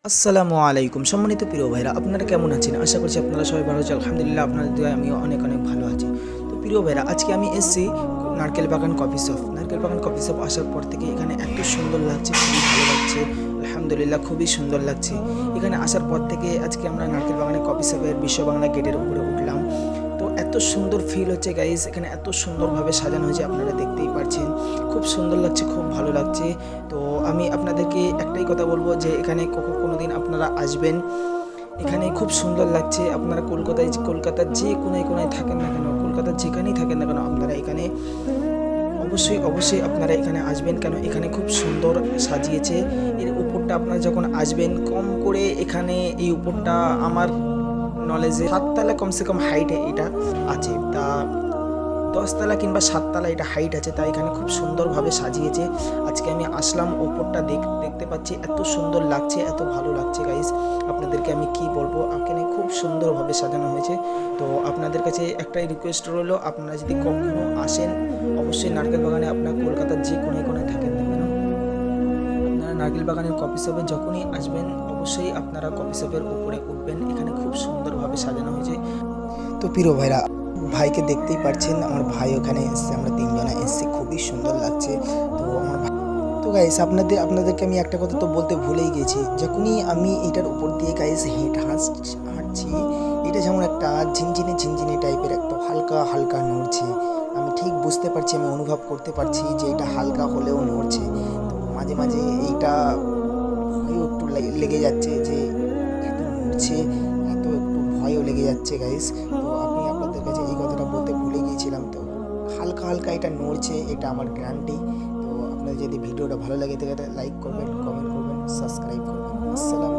আসসালামু আলাইকুম সম্মানিত প্রিয় ভাইরা, আপনারা কেমন আছেন? আশা করছি আপনারা সবাই ভালো আছেন। আলহামদুলিল্লাহ, আপনাদের দোয়ায় আমিও অনেক অনেক ভালো আছি। তো প্রিয় ভাইরা, আজকে আমি এসেছি নারকেল বাগান কফি শপ। নারকেল বাগান কফি শপ আসার পর থেকে এখানে এত সুন্দর লাগছে, খুবই ভালো লাগছে। আলহামদুলিল্লাহ, খুবই সুন্দর লাগছে। এখানে আসার পর থেকে আজকে আমরা নারকেল বাগানের কফি শপের বিশ্ব বাংলা গেটের উপরে উঠলাম। তো এত সুন্দর ফিল হচ্ছে গাইজ, এখানে এত সুন্দরভাবে সাজানো হয়েছে, আপনারা দেখতেই পাচ্ছেন। খুব সুন্দর লাগছে, খুব ভালো লাগছে। তো আমি আপনাদেরকে একটাই কথা বলবো যে এখানে কোনোদিন আপনারা আসবেন, এখানে খুব সুন্দর লাগছে। আপনারা কলকাতার যে কোনায় কোনায় থাকেন না কেন, কলকাতার যেখানেই থাকেন না কেন, আপনারা এখানে অবশ্যই অবশ্যই আপনারা এখানে আসবেন, কেন এখানে খুব সুন্দর সাজিয়েছে। এর উপরটা আপনারা যখন আসবেন, কম করে এখানে এই উপরটা আমার নলেজে 7 তলা কমসে কম হাইটে এটা আছে। তা 10 তলা কিংবা 7 তলা এটা হাইট আছে। তাই এখানে খুব সুন্দরভাবে সাজিয়েছে। আজকে আমি আসলাম, ওপরটা দেখতে পাচ্ছি, এত সুন্দর লাগছে, এত ভালো লাগছে গাইস। আপনাদেরকে আমি কি বলবো, এখানে খুব সুন্দরভাবে সাজানো হয়েছে। তো আপনাদের কাছে একটাই রিকোয়েস্ট রইলো, আপনারা যদি কখনো আসেন, অবশ্যই নারকেল বাগানে, আপনার কলকাতার যে কোনায় কোনায় থাকেন না কেন, আপনারা নারকেল বাগানের কফি শপে যখনই আসবেন, অবশ্যই আপনারা কফি শপের উপরে উঠবেন। এখানে খুব সুন্দরভাবে সাজানো হয়েছে। তো প্রিয় ভাইরা, ভাইকে দেখতেই পাচ্ছেন, আমার ভাই ওখানে এসছে, আমরা তিনজনে এসছি, খুবই সুন্দর লাগছে। তো আমার ভাই, তো গাইস আপনাদেরকে আমি একটা কথা তো বলতে ভুলেই গেছি। যখনই আমি এটার উপর দিয়ে গাইস হাঁটছি, এটা যেমন একটা ঝিনঝিনে ঝিনঝিনে টাইপের একটা হালকা হালকা নড়ছে। আমি ঠিক বুঝতে পারছি, আমি অনুভব করতে পারছি যে এটা হালকা হলেও নড়ছে। তো মাঝে মাঝে এইটা ভয়ও একটু লেগে যাচ্ছে যে এত নড়ছে, এত একটু ভয়ও লেগে যাচ্ছে গাইস। তো আপনাদের কাছে এই কথাটা বলতে ভুলে গিয়েছিলাম। তো হালকা হালকা এটা নড়ছে, এটা আমার গ্যারান্টি। তো আপনাদের যদি ভিডিওটা ভালো লাগে থাকে, লাইক করবেন, কমেন্ট করবেন, সাবস্ক্রাইব করবেন। আসসালাম।